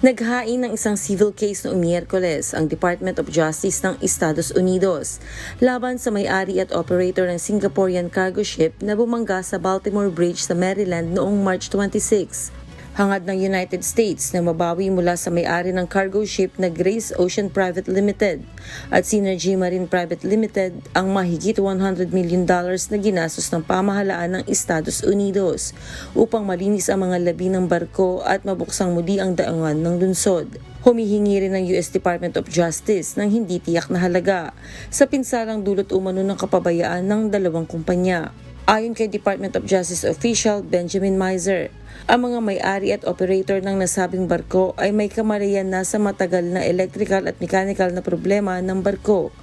Naghain ng isang civil case noong Miyerkules ang Department of Justice ng Estados Unidos laban sa may-ari at operator ng Singaporean cargo ship na bumangga sa Baltimore Bridge sa Maryland noong March 26. Hangad ng United States na mabawi mula sa may-ari ng cargo ship na Grace Ocean Private Limited at Synergy Marine Private Limited ang mahigit $100 million na ginastos ng pamahalaan ng Estados Unidos upang malinis ang mga labi ng barko at mabuksang muli ang daungan ng lungsod. Humihingi rin ng US Department of Justice ng hindi tiyak na halaga sa pinsalang dulot umano ng kapabayaan ng dalawang kumpanya. Ayon kay Department of Justice official Benjamin Meiser, ang mga may-ari at operator ng nasabing barko ay may kamalayan na sa matagal na electrical at mechanical na problema ng barko.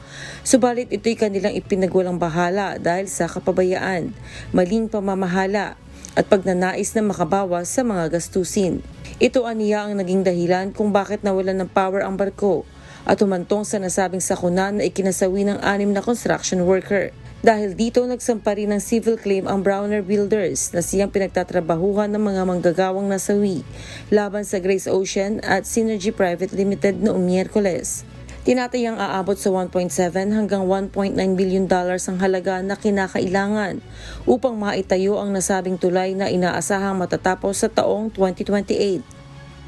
Subalit ito'y kanilang ipinagwalang bahala dahil sa kapabayaan, maling pamamahala at pagnanais na makabawas sa mga gastusin. Ito aniya ang naging dahilan kung bakit nawalan ng power ang barko at humantong sa nasabing sakuna na ikinasawi ng 6 na construction worker. Dahil dito nagsampa rin ng civil claim ang Browner Builders na siyang pinagtatrabahuhan ng mga manggagawang nasawi laban sa Grace Ocean at Synergy Private Limited noong Miyerkules. Tinatayang aabot sa 1.7 hanggang 1.9 billion dollars ang halaga na kinakailangan upang maitayo ang nasabing tulay na inaasahang matatapos sa taong 2028.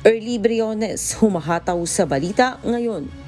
Early Briones, humahataw sa balita ngayon.